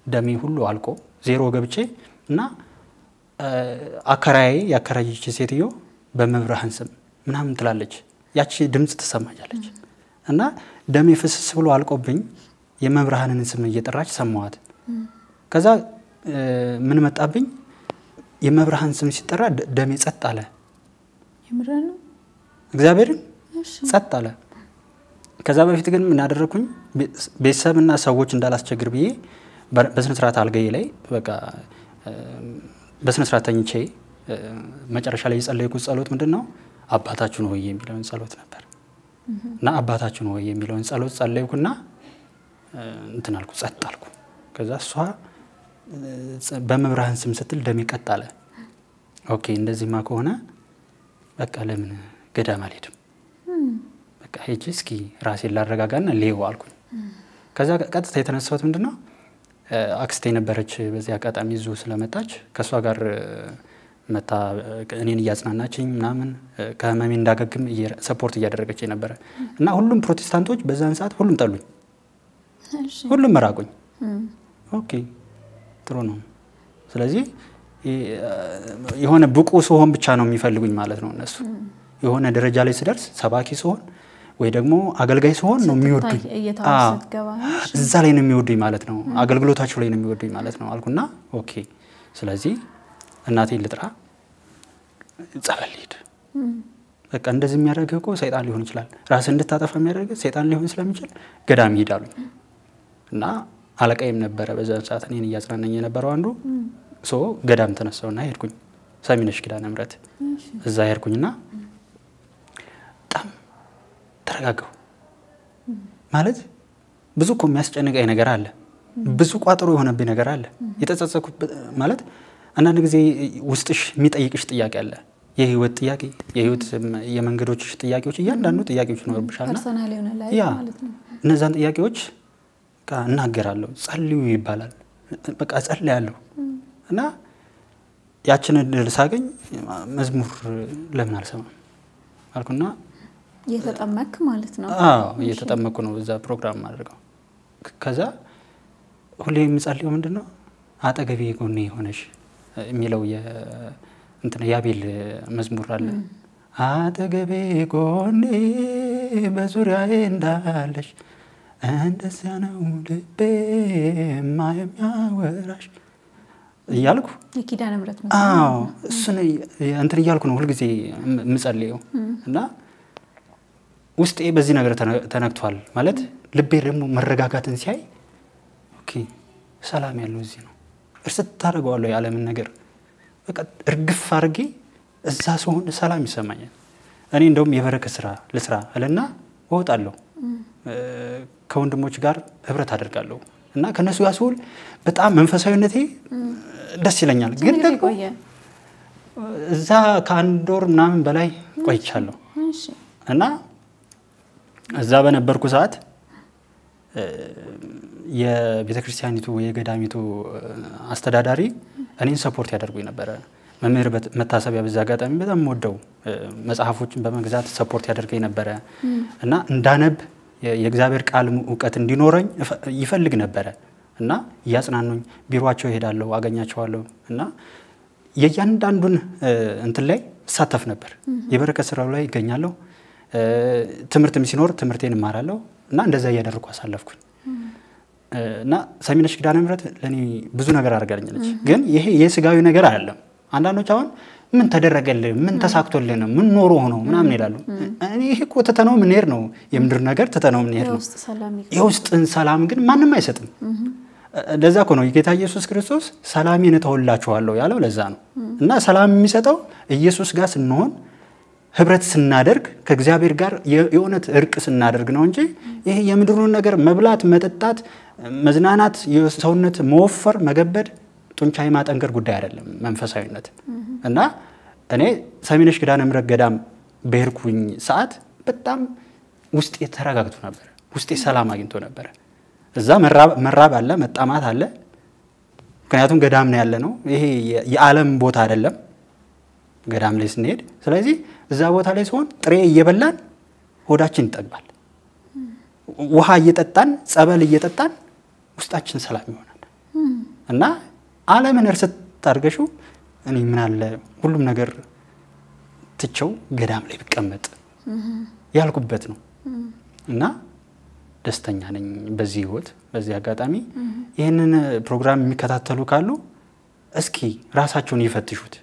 ደሜ ሁሉ አልቆ ዜሮ ገብቼ እና አከራዬ ያከራየች ሴትዮ በመብርሃን ስም ምናምን ትላለች ያቺ ድምጽ ተሰማኛለች እና ደሜ ፍስስ ብሎ አልቆብኝ የመብርሃንን ስም እየጠራች ሰማዋት። ከዛ ምን መጣብኝ የመብርሃን ስም ሲጠራ ደሜ ጸጥ አለ። የምራን እግዚአብሔርን ጸጥ አለ። ከዛ በፊት ግን ምን አደረኩኝ ቤተሰብና ሰዎች እንዳላስቸግር ብዬ በስነ ስርዓት አልጋዬ ላይ በቃ በስነ ስርዓት ተኝቼ መጨረሻ ላይ የጸለይኩት ጸሎት ምንድነው አባታችን ሆይ የሚለውን ጸሎት ነበር እና አባታችን ሆይ የሚለውን ጸሎት ጸለይኩና እንትን አልኩ ጸጥ አልኩ። ከዛ እሷ በመብርሃን ስም ስትል ደሜ ቀጥ አለ። ኦኬ እንደዚህማ ከሆነ በቃ ለምን ገዳም አልሄድም በቃ ሄጄ እስኪ ራሴን ላረጋጋና ሌው አልኩኝ። ከዛ ቀጥታ የተነሳሁት ምንድነው አክስቴ ነበረች በዚህ አጋጣሚ ዙ ስለመጣች ከሷ ጋር መታ እኔን እያጽናናችኝ ምናምን ከህመሜ እንዳገግም ሰፖርት እያደረገች ነበር እና ሁሉም ፕሮቴስታንቶች በዛን ሰዓት ሁሉም ጠሉኝ ሁሉም መራቁኝ። ኦኬ ጥሩ ነው። ስለዚህ የሆነ ብቁ ሲሆን ብቻ ነው የሚፈልጉኝ ማለት ነው እነሱ የሆነ ደረጃ ላይ ሲደርስ ሰባኪ ሲሆን ወይ ደግሞ አገልጋይ ሲሆን ነው የሚወዱኝ እዛ ላይ ነው የሚወዱኝ ማለት ነው አገልግሎታቸው ላይ ነው የሚወዱኝ ማለት ነው አልኩና ኦኬ ስለዚህ እናቴን ልጥራ ጸበል ልሂድ በቃ እንደዚህ የሚያደርገው እኮ ሰይጣን ሊሆን ይችላል ራስ እንድታጠፋ የሚያደርገው ሰይጣን ሊሆን ስለሚችል ገዳም ይሄዳሉኝ እና አለቃዬም ነበረ በዛን ሰዓት እኔን እያጽናናኝ የነበረው አንዱ ገዳም ተነሳውና ሄድኩኝ ሰሚነሽ ኪዳነ ምሕረት እዛ ሄድኩኝና በጣም ተረጋጋሁ። ማለት ብዙ እኮ የሚያስጨንቀኝ ነገር አለ ብዙ ቋጥሮ የሆነብኝ ነገር አለ የተጸጸኩት ማለት አንዳንድ ጊዜ ውስጥሽ የሚጠይቅሽ ጥያቄ አለ የህይወት ጥያቄ የህይወት የመንገዶችሽ ጥያቄዎች እያንዳንዱ ጥያቄዎች ኖርብሻልና ፐርሰናል የሆነ ላይ ማለት ነው እነዛን ጥያቄዎች እናገራለሁ ጸልዩ ይባላል በቃ ጸልያለሁ እና ያችን እድል ሳገኝ መዝሙር ለምን አልሰማም አልኩና እየተጠመቅክ ማለት ነው እየተጠመቅኩ ነው እዛ ፕሮግራም አድርገው ከዛ ሁሌ የምጸልየው ምንድነው አጠገቤ ጎኔ ሆነሽ የሚለው እንትና ያቤል መዝሙር አለ አጠገቤ ጎኔ በዙሪያዬ እንዳለሽ እንደዚያ ነው ልቤ የሚያወራሽ እያልኩ የኪዳነ ምሕረት እሱን እንትን እያልኩ ነው ሁልጊዜ የምጸልየው እና ውስጤ በዚህ ነገር ተነክቷል ማለት ልቤ ደግሞ መረጋጋትን ሲያይ ኦኬ ሰላም ያለው እዚህ ነው እርስ ታደርገዋለሁ የዓለምን ነገር በቃ እርግፍ አድርጌ እዛ ስሆን ሰላም ይሰማኛል እኔ እንደውም የበረከት ስራ ልስራ አለና እወጣለሁ ከወንድሞች ጋር ህብረት አደርጋለሁ እና ከነሱ ጋር ስውል በጣም መንፈሳዊነቴ ደስ ይለኛል ግን ደግሞ እዛ ከአንድ ወር ምናምን በላይ ቆይቻለሁ እና እዛ በነበርኩ ሰዓት የቤተክርስቲያኒቱ የገዳሚቱ አስተዳዳሪ እኔን ሰፖርት ያደርጉኝ ነበር መምህር መታሰቢያ በዛ አጋጣሚ በጣም ወደው መጽሐፎችን በመግዛት ሰፖርት ያደርገኝ ነበር እና እንዳነብ የእግዚአብሔር ቃል ዕውቀት እንዲኖረኝ ይፈልግ ነበር እና ያጽናኑኝ ቢሮአቸው ይሄዳለሁ አገኛቸዋለሁ እና የእያንዳንዱን እንትን ላይ ሳተፍ ነበር የበረከት ስራው ላይ ይገኛለሁ ትምህርትም ሲኖር ትምህርቴን እማራለሁ እና እንደዛ ያደርኩ አሳለፍኩኝ እና ሰሚነሽ ኪዳነ ምሕረት ለኔ ብዙ ነገር አድርጋለች ግን ይሄ የስጋዊ ነገር አይደለም አንዳንዶች አሁን ምን ተደረገልን ምን ተሳክቶልን ምን ኖሮ ሆኖ ምናምን ይላሉ እኔ ይሄ እኮ ተተነው ምን ሄር ነው የምድር ነገር ተተነው ምን ሄር ነው የውስጥን ሰላም ግን ማንንም አይሰጥም ለዛ እኮ ነው ጌታ ኢየሱስ ክርስቶስ ሰላሜን እተውላችኋለሁ ያለው ለዛ ነው እና ሰላም የሚሰጠው ኢየሱስ ጋር ስንሆን ህብረት ስናደርግ ከእግዚአብሔር ጋር የእውነት እርቅ ስናደርግ ነው እንጂ ይሄ የምድሩን ነገር መብላት መጠጣት መዝናናት የሰውነት መወፈር መገበድ ጡንቻ የማጠንከር ጉዳይ አይደለም መንፈሳዊነት እና እኔ ሰሚነሽ ኪዳነ ምሕረት ገዳም በሄድኩኝ ሰዓት በጣም ውስጤ ተረጋግቶ ነበር ውስጤ ሰላም አግኝቶ ነበር እዛ መራብ አለ መጣማት አለ ምክንያቱም ገዳም ነው ያለ ነው ይሄ የዓለም ቦታ አይደለም ገዳም ላይ ስንሄድ ስለዚህ እዛ ቦታ ላይ ሲሆን ጥሬ እየበላን ሆዳችን ይጠግባል ውሃ እየጠጣን ጸበል እየጠጣን ውስጣችን ሰላም ይሆናል እና ዓለምን እርስ ታርገሽው እኔ ምን አለ ሁሉም ነገር ትቸው ገዳም ላይ ብቀመጥ ያልኩበት ነው እና ደስተኛ ነኝ በዚህ ህይወት በዚህ አጋጣሚ ይሄንን ፕሮግራም የሚከታተሉ ካሉ እስኪ ራሳቸውን ይፈትሹት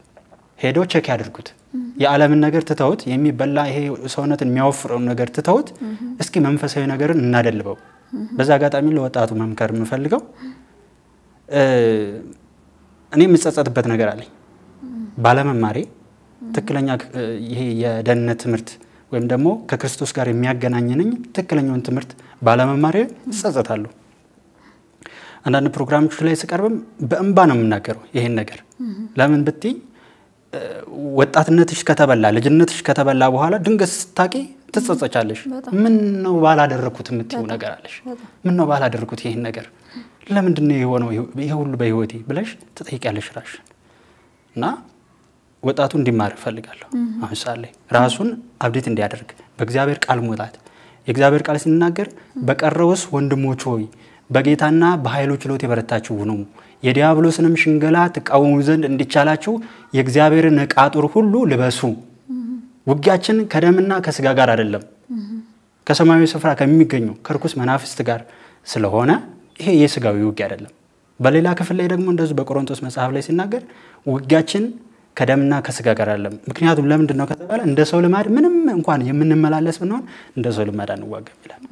ሄዶ ቼክ ያድርጉት የዓለምን ነገር ትተውት የሚበላ ይሄ ሰውነትን የሚያወፍረው ነገር ትተውት እስኪ መንፈሳዊ ነገርን እናደልበው በዛ አጋጣሚ ለወጣቱ መምከር የምፈልገው እኔ የምጸጸትበት ነገር አለኝ ባለመማሬ ትክክለኛ ይሄ የደህንነት ትምህርት ወይም ደግሞ ከክርስቶስ ጋር የሚያገናኘኝ ትክክለኛውን ትምህርት ባለመማሬ እጸጸታለሁ አንዳንድ ፕሮግራሞች ላይ ስቀርብም በእንባ ነው የምናገረው ይሄን ነገር ለምን ብትይ ወጣትነትሽ ከተበላ ልጅነትሽ ከተበላ በኋላ ድንገት ስታቂ ትጸጸቻለሽ ምን ነው ባላደረኩት የምትይው ነገር አለሽ ምን ነው ባላደረኩት ይሄን ነገር ለምንድነው የሆነው ይሄ ሁሉ በህይወቴ ብለሽ ትጠይቂያለሽ ራስሽን እና ወጣቱ እንዲማር ፈልጋለሁ አሁን ሳለ ራሱን አብዴት እንዲያደርግ በእግዚአብሔር ቃል ሞላት የእግዚአብሔር ቃል ሲናገር በቀረውስ ወንድሞች ሆይ በጌታና በኃይሉ ችሎት የበረታችሁ ነው የዲያብሎስንም ሽንገላ ተቃወሙ ዘንድ እንዲቻላችሁ የእግዚአብሔርን ዕቃ ጦር ሁሉ ልበሱ ውጊያችን ከደምና ከስጋ ጋር አይደለም ከሰማያዊ ስፍራ ከሚገኙ ከርኩስ መናፍስት ጋር ስለሆነ ይሄ የስጋዊ ውጊያ አይደለም በሌላ ክፍል ላይ ደግሞ እንደዚህ በቆሮንቶስ መጽሐፍ ላይ ሲናገር ውጊያችን ከደምና ከስጋ ጋር አይደለም ምክንያቱም ለምንድን ነው ከተባለ እንደ ሰው ልማድ ምንም እንኳን የምንመላለስ ብንሆን እንደ ሰው ልማድ አንዋጋም ይላል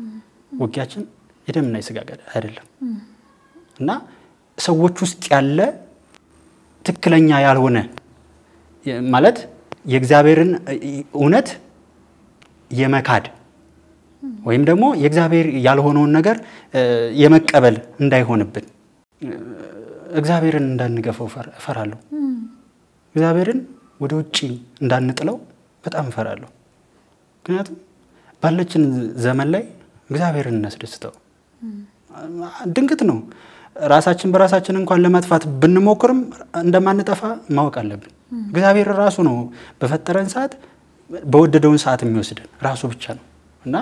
ውጊያችን የደምና የስጋ ጋር አይደለም እና ሰዎች ውስጥ ያለ ትክክለኛ ያልሆነ ማለት የእግዚአብሔርን እውነት የመካድ ወይም ደግሞ የእግዚአብሔር ያልሆነውን ነገር የመቀበል እንዳይሆንብን እግዚአብሔርን እንዳንገፈው ፈራለሁ እግዚአብሔርን ወደ ውጪ እንዳንጥለው በጣም ፈራለሁ ምክንያቱም ባለችን ዘመን ላይ እግዚአብሔርን እናስደስተው ድንገት ነው ራሳችን በራሳችን እንኳን ለማጥፋት ብንሞክርም እንደማንጠፋ ማወቅ አለብን እግዚአብሔር ራሱ ነው በፈጠረን ሰዓት በወደደውን ሰዓት የሚወስደን ራሱ ብቻ ነው እና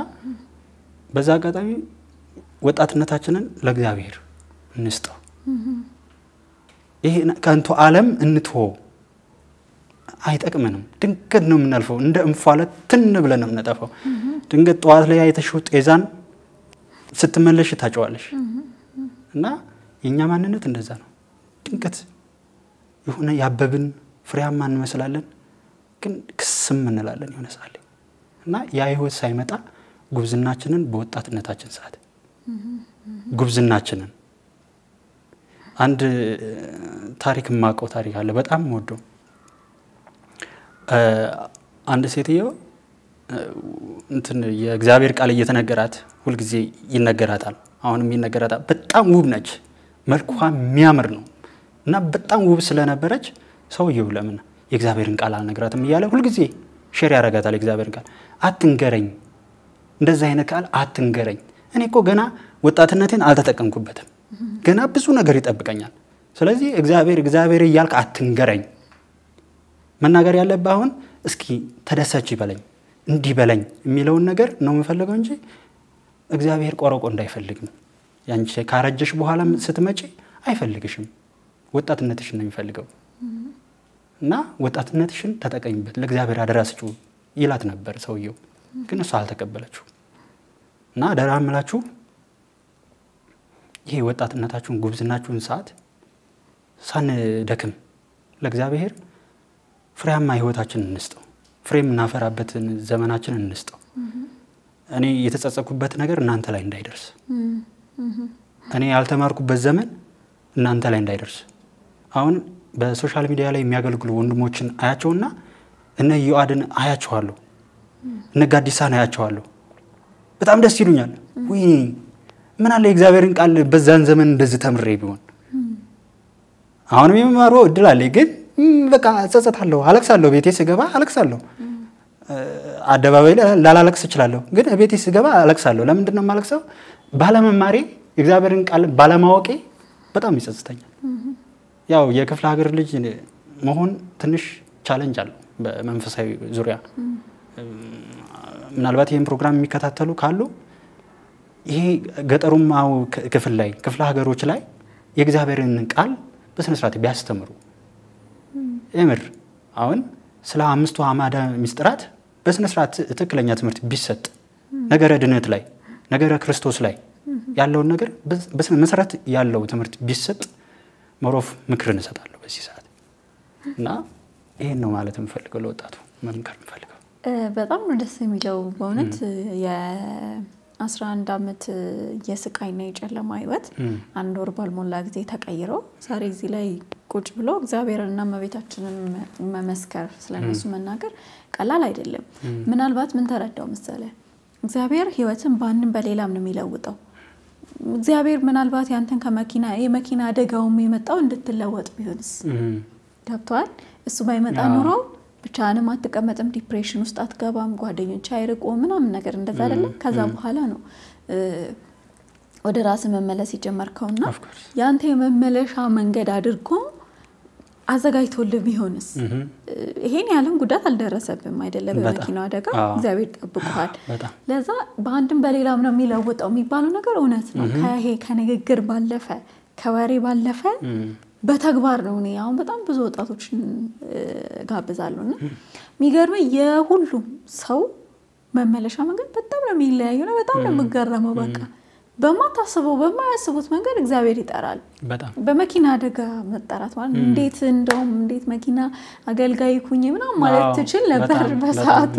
በዛ አጋጣሚ ወጣትነታችንን ለእግዚአብሔር እንስጠው ይሄ ከንቱ ዓለም እንትሆ አይጠቅመንም። ድንገት ነው የምናልፈው። እንደ እንፋሎት ትን ብለን ነው የምንጠፋው። ድንገት ጠዋት ላይ አይተሽው ጤዛን ስትመለሽ ታጨዋለሽ። እና የኛ ማንነት እንደዛ ነው። ድንገት የሆነ ያበብን ፍሬያማ እንመስላለን፣ ግን ክስም እንላለን የሆነ ሰዓት። እና ያ ህይወት ሳይመጣ ጉብዝናችንን በወጣትነታችን ሰዓት ጉብዝናችንን አንድ ታሪክ ማቀው ታሪክ አለ በጣም ወዶ አንድ ሴትዮ እንትን የእግዚአብሔር ቃል እየተነገራት ሁሉ ጊዜ ይነገራታል። አሁንም ይነገራታል። በጣም ውብ ነች፣ መልኳ የሚያምር ነው። እና በጣም ውብ ስለነበረች ሰውየው ለምን የእግዚአብሔርን ቃል አልነግራትም እያለ ሁሉ ጊዜ ሼር ያረጋታል። የእግዚአብሔርን ቃል አትንገረኝ፣ እንደዛ አይነት ቃል አትንገረኝ፣ እኔ እኮ ገና ወጣትነቴን አልተጠቀምኩበትም፣ ገና ብዙ ነገር ይጠብቀኛል። ስለዚህ እግዚአብሔር እያልክ አትንገረኝ። መናገር ያለብህ አሁን እስኪ ተደሰች ይበለኝ እንዲህ በለኝ የሚለውን ነገር ነው የምፈልገው እንጂ እግዚአብሔር ቆረቆ እንዳይፈልግም። ያንቺ ካረጀሽ በኋላ ስትመጪ አይፈልግሽም። ወጣትነትሽን ነው የሚፈልገው። እና ወጣትነትሽን ተጠቀሚበት፣ ለእግዚአብሔር አደራ ስጪው ይላት ነበር ሰውየው። ግን እሱ አልተቀበለችው። እና አደራ እምላችሁ ይሄ ወጣትነታችሁን ጉብዝናችሁን ሰዓት ሳንደክም ለእግዚአብሔር ፍሬያማ ህይወታችንን እንስጠው። ፍሬም እናፈራበትን ዘመናችንን እንስጠው። እኔ የተጸጸኩበት ነገር እናንተ ላይ እንዳይደርስ፣ እኔ ያልተማርኩበት ዘመን እናንተ ላይ እንዳይደርስ። አሁን በሶሻል ሚዲያ ላይ የሚያገልግሉ ወንድሞችን አያቸውና እነ ዮአድን አያቸዋለሁ፣ እነ ጋዲሳን አያቸዋለሁ። በጣም ደስ ይሉኛል። ወይ ምን አለ የእግዚአብሔርን ቃል በዛን ዘመን እንደዚህ ተምሬ ቢሆን። አሁንም የመማሩ እድል አለ፣ ግን በቃ ጸጸታለሁ፣ አለቅሳለሁ። ቤቴ ስገባ አለቅሳለሁ። አደባባይ ላይ ላላለቅስ እችላለሁ፣ ግን ቤቴ ስገባ አለቅሳለሁ። ለምንድን ነው የማለቅሰው? ባለመማሬ የእግዚአብሔርን ቃል ባለማወቄ በጣም ይጸጽተኛል። ያው የክፍለ ሀገር ልጅ መሆን ትንሽ ቻሌንጅ አለው በመንፈሳዊ ዙሪያ። ምናልባት ይሄን ፕሮግራም የሚከታተሉ ካሉ ይሄ ገጠሩማው ክፍል ላይ ክፍለ ሀገሮች ላይ የእግዚአብሔርን ቃል በስነ ስርዓት ቢያስተምሩ እምር አሁን ስለ አምስቱ አዕማደ ምስጢራት በስነ ስርዓት ትክክለኛ ትምህርት ቢሰጥ ነገረ ድነት ላይ ነገረ ክርስቶስ ላይ ያለውን ነገር በስነ መሰረት ያለው ትምህርት ቢሰጥ ሞሮፍ ምክርን እሰጣለሁ በዚህ ሰዓት። እና ይሄን ነው ማለት የምፈልገው ለወጣቱ መምከር የምፈልገው። በጣም ነው ደስ የሚለው በእውነት የ11 አመት የስቃይና የጨለማ ህይወት አንድ ወር ባልሞላ ጊዜ ተቀይሮ ዛሬ እዚህ ላይ ቁጭ ብሎ እግዚአብሔርና እመቤታችንን መመስከር ስለነሱ መናገር ቀላል አይደለም። ምናልባት ምን ተረዳው መሰለ እግዚአብሔር ህይወትን ባንንም በሌላም ነው የሚለውጠው። እግዚአብሔር ምናልባት ያንተን ከመኪና የመኪና አደጋውም የመጣው እንድትለወጥ ቢሆንስ ገብቷል። እሱ ባይመጣ ኑሮ ብቻንም አትቀመጥም፣ ዲፕሬሽን ውስጥ አትገባም፣ ጓደኞች አይርቁ ምናምን ነገር እንደዛ አይደለም። ከዛ በኋላ ነው ወደ ራስ መመለስ ይጀመርከውና ያንተ የመመለሻ መንገድ አድርጎ አዘጋጅቶልህ ቢሆንስ ይሄን ያለን ጉዳት አልደረሰብም አይደለም። በመኪናው አደጋ እግዚአብሔር ጠብቆሃል። ለዛ በአንድም በሌላም ነው የሚለውጠው የሚባለው ነገር እውነት ነው። ከይሄ ከንግግር ባለፈ ከወሬ ባለፈ በተግባር ነው። እኔ አሁን በጣም ብዙ ወጣቶችን ጋብዛለሁና የሚገርም የሁሉም ሰው መመለሻ መንገድ በጣም ነው የሚለያየው ነው። በጣም ነው የምገረመው። በቃ በማታስበው በማያስቡት መንገድ እግዚአብሔር ይጠራል። በመኪና አደጋ መጠራት ማለት እንዴት እንደውም እንዴት መኪና አገልጋይ ኩኝ ምናምን ማለት ትችል ነበር በሰዓቱ።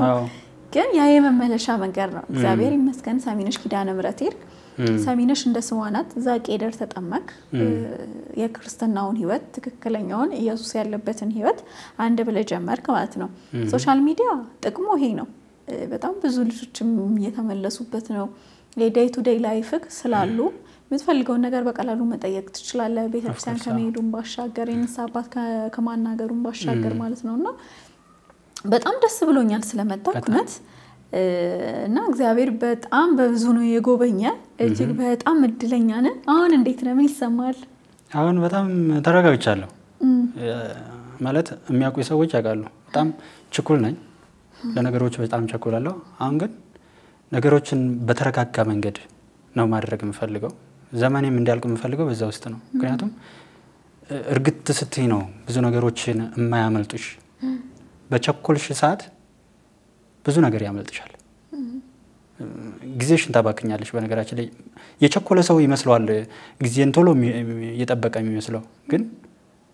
ግን ያ የመመለሻ መንገድ ነው። እግዚአብሔር ይመስገን ሰሚነሽ ኪዳነ ምሕረት ሄድክ። ሰሚነሽ እንደ ስሟ ናት። እዛ ቄደር ተጠመቅ የክርስትናውን ህይወት ትክክለኛውን ኢየሱስ ያለበትን ህይወት አንድ ብለህ ጀመርክ ማለት ነው። ሶሻል ሚዲያ ጥቅሙ ይሄ ነው። በጣም ብዙ ልጆችም እየተመለሱበት ነው። ለዴይ ቱ ዴይ ላይፍክ ስላሉ የምትፈልገው ነገር በቀላሉ መጠየቅ ትችላለህ። ቤተክርስቲያን ከመሄዱም ባሻገር የንሳባት ከማናገሩም ባሻገር ማለት ነውና በጣም ደስ ብሎኛል ስለመጣኩነት እና እግዚአብሔር በጣም በብዙ ነው የጎበኘ። እጅግ በጣም እድለኛ ነን። አሁን እንዴት ነው ምን ይሰማል? አሁን በጣም ተረጋግቻለሁ። ማለት የሚያውቁኝ ሰዎች ያውቃሉ። በጣም ችኩል ነኝ፣ ለነገሮች በጣም ቸኩላለሁ። አሁን ግን ነገሮችን በተረጋጋ መንገድ ነው ማድረግ የምፈልገው። ዘመኔም እንዲያልቅ የምፈልገው በዛ ውስጥ ነው። ምክንያቱም እርግጥ ስትይ ነው ብዙ ነገሮችን የማያመልጡሽ። በቸኮልሽ ሰዓት ብዙ ነገር ያመልጥሻል። ጊዜሽን ታባክኛለሽ። በነገራችን ላይ የቸኮለ ሰው ይመስለዋል ጊዜን ቶሎ እየጠበቀ የሚመስለው፣ ግን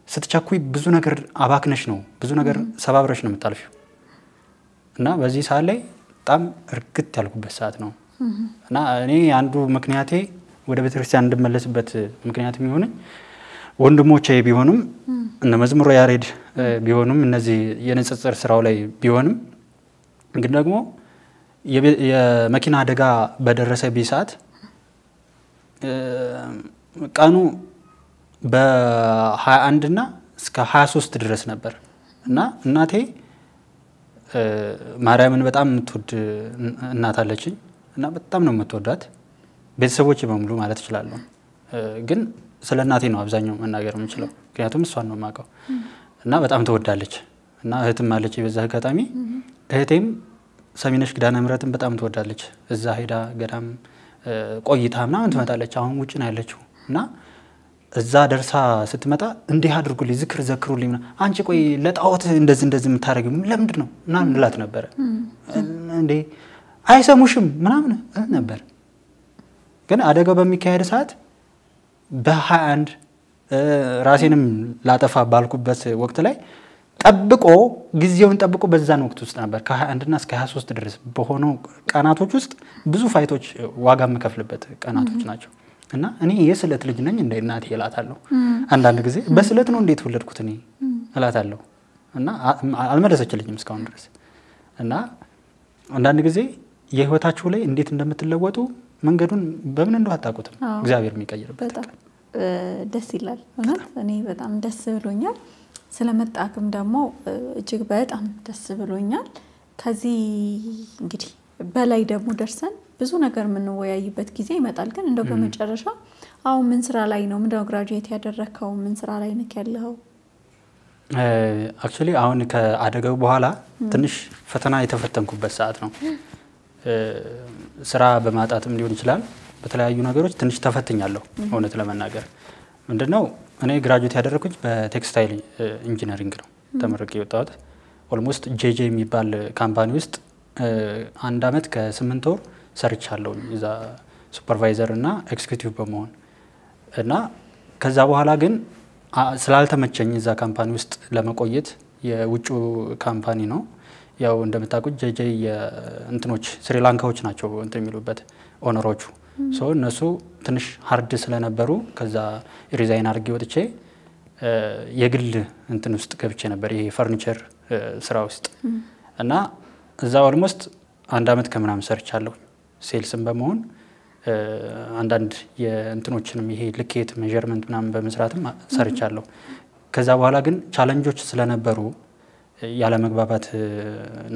ስትቸኩይ ብዙ ነገር አባክነሽ ነው፣ ብዙ ነገር ሰባብረሽ ነው የምታልፊው። እና በዚህ ሰዓት ላይ በጣም እርግጥ ያልኩበት ሰዓት ነው። እና እኔ አንዱ ምክንያቴ ወደ ቤተክርስቲያን እንድመለስበት ምክንያት የሚሆነኝ ወንድሞቼ ቢሆኑም እነ መዝሙር ያሬድ ቢሆኑም እነዚህ የንጽጽር ስራው ላይ ቢሆንም ግን ደግሞ የመኪና አደጋ በደረሰብኝ ሰዓት ቀኑ በ21 እና እስከ 23 ድረስ ነበር እና እናቴ ማርያምን በጣም የምትወድ እናት አለችኝ እና በጣም ነው የምትወዳት። ቤተሰቦቼ በሙሉ ማለት እችላለሁ። ግን ስለ እናቴ ነው አብዛኛው መናገር የምችለው ምክንያቱም እሷን ነው የማውቀው። እና በጣም ትወዳለች እና እህትም አለች። በዛ አጋጣሚ እህቴም ሰሚነሽ ኪዳነ ምህረትን በጣም ትወዳለች። እዛ ሄዳ ገዳም ቆይታ ምናምን ትመጣለች። አሁን ውጭ ነው ያለችው እና እዛ ደርሳ ስትመጣ እንዲህ አድርጉልኝ ዝክር ዘክሩልኝ አንቺ ቆይ ለጣዖት እንደዚህ የምታደርጊው ለምንድን ነው ምናምን እንላት ነበር። እንዴ አይሰሙሽም ምናምን ነበር። ግን አደጋው በሚካሄድ ሰዓት በ21 ራሴንም ላጠፋ ባልኩበት ወቅት ላይ ጠብቆ ጊዜውን ጠብቆ በዛን ወቅት ውስጥ ነበር ከ21 እና እስከ 23 ድረስ በሆነው ቀናቶች ውስጥ ብዙ ፋይቶች ዋጋ የምከፍልበት ቀናቶች ናቸው። እና እኔ የስለት ልጅ ነኝ እንደ እናቴ እላታለሁ። አንዳንድ ጊዜ በስለት ነው እንዴት ወለድኩት እኔ እላታለሁ። እና አልመለሰችልኝም እስካሁን ድረስ። እና አንዳንድ ጊዜ የህይወታችሁ ላይ እንዴት እንደምትለወጡ መንገዱን በምን እንደው አጣቁትም እግዚአብሔር የሚቀይርበት። በጣም ደስ ይላል። እውነት እኔ በጣም ደስ ብሎኛል። ስለመጣክም ደግሞ እጅግ በጣም ደስ ብሎኛል። ከዚህ እንግዲህ በላይ ደግሞ ደርሰን ብዙ ነገር የምንወያይበት ጊዜ ይመጣል። ግን እንደው በመጨረሻ አሁን ምን ስራ ላይ ነው? ምንድነው ግራጁዌት ያደረከው? ምን ስራ ላይ ነክ ያለው? አክቹሊ አሁን ከአደጋው በኋላ ትንሽ ፈተና የተፈተንኩበት ሰዓት ነው። ስራ በማጣትም ሊሆን ይችላል። በተለያዩ ነገሮች ትንሽ ተፈትኛለሁ እውነት ለመናገር። ምንድነው እኔ ግራጁዌት ያደረኩኝ በቴክስታይል ኢንጂነሪንግ ነው ተመርቄ የወጣሁት። ኦልሞስት ጄጄ የሚባል ካምፓኒ ውስጥ 1 አመት ከ8 ወር ሰርቻለሁ እዛ ሱፐርቫይዘር እና ኤክስኪዩቲቭ በመሆን እና ከዛ በኋላ ግን ስላልተመቸኝ እዛ ካምፓኒ ውስጥ ለመቆየት የውጭ ካምፓኒ ነው ያው እንደምታውቁት ጄጄ የእንትኖች ስሪላንካዎች ናቸው እንትን የሚሉበት ኦነሮቹ ሶ እነሱ ትንሽ ሃርድ ስለነበሩ ከዛ ሪዛይን አድርጌ ወጥቼ የግል እንትን ውስጥ ገብቼ ነበር ይሄ ፈርኒቸር ስራ ውስጥ እና እዛ ኦልሞስት 1 አመት ከምናምን ሰርቻለሁ ሴልስም በመሆን አንዳንድ የእንትኖችንም ይሄ ልኬት ሜዠርመንት ምናምን በመስራትም ሰርቻለሁ። ከዛ በኋላ ግን ቻሌንጆች ስለነበሩ ያለ መግባባት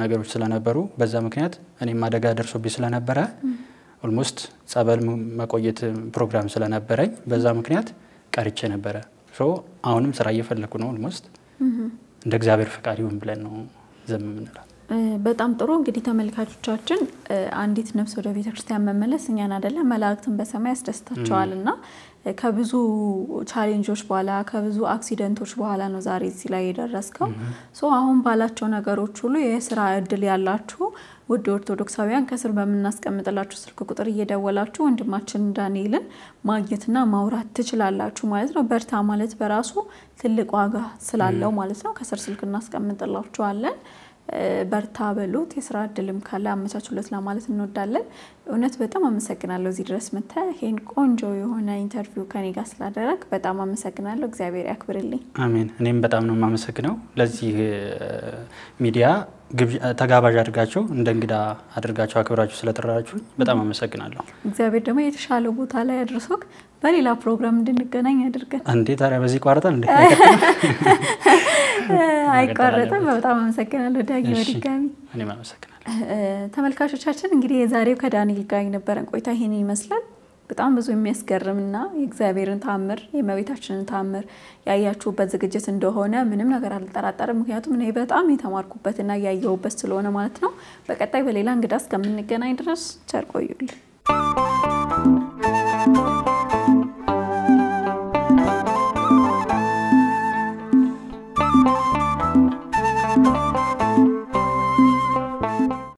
ነገሮች ስለነበሩ በዛ ምክንያት እኔም አደጋ ደርሶብኝ ስለነበረ ኦልሞስት ጸበል መቆየት ፕሮግራም ስለነበረኝ በዛ ምክንያት ቀርቼ ነበረ። ሶ አሁንም ስራ እየፈለኩ ነው ኦልሞስት እንደ እግዚአብሔር ፈቃድ ይሁን ብለን ነው ዘም ምንላል። በጣም ጥሩ እንግዲህ ተመልካቾቻችን አንዲት ነፍስ ወደ ቤተክርስቲያን መመለስ እኛን አይደለም መላእክትን በሰማይ ያስደስታቸዋልና ከብዙ ቻሌንጆች በኋላ ከብዙ አክሲደንቶች በኋላ ነው ዛሬ እዚህ ላይ የደረስከው። ሶ አሁን ባላቸው ነገሮች ሁሉ የስራ እድል ያላችሁ ውድ ኦርቶዶክሳውያን ከስር በመናስቀምጥላችሁ ስልክ ቁጥር እየደወላችሁ ወንድማችን ዳንኤልን ማግኘትና ማውራት ትችላላችሁ ማለት ነው። በርታ ማለት በራሱ ትልቅ ዋጋ ስላለው ማለት ነው። ከስር ስልክ እናስቀምጥላችኋለን። በርታ በሉት። የስራ እድልም ካለ አመቻቹለት ለማለት እንወዳለን። እውነት በጣም አመሰግናለሁ እዚህ ድረስ መጥተህ ይሄን ቆንጆ የሆነ ኢንተርቪው ከኔ ጋር ስላደረክ በጣም አመሰግናለሁ። እግዚአብሔር ያክብርልኝ። አሜን። እኔም በጣም ነው የማመሰግነው ለዚህ ሚዲያ ተጋባዥ አድርጋችሁ እንደ እንግዳ አድርጋችሁ አክብራችሁ ስለተራራችሁ በጣም አመሰግናለሁ። እግዚአብሔር ደግሞ የተሻለ ቦታ ላይ አድርሶክ በሌላ ፕሮግራም እንድንገናኝ ያድርገን። እንዴ ታዲያ በዚህ ቋርጠን እንዴ አይቋረጥም። በጣም አመሰግናለሁ ዳጊ በድጋሚ። እኔም አመሰግናለሁ። ተመልካቾቻችን እንግዲህ የዛሬው ከዳንኤል ጋር የነበረን ቆይታ ይሄን ይመስላል። በጣም ብዙ የሚያስገርምና የእግዚአብሔርን ታምር የእመቤታችንን ታምር ያያችሁበት ዝግጅት እንደሆነ ምንም ነገር አልጠራጠርም። ምክንያቱም እኔ በጣም የተማርኩበትና ያየሁበት ስለሆነ ማለት ነው። በቀጣይ በሌላ እንግዳ እስከምንገናኝ ድረስ ቸር ቆዩልኝ።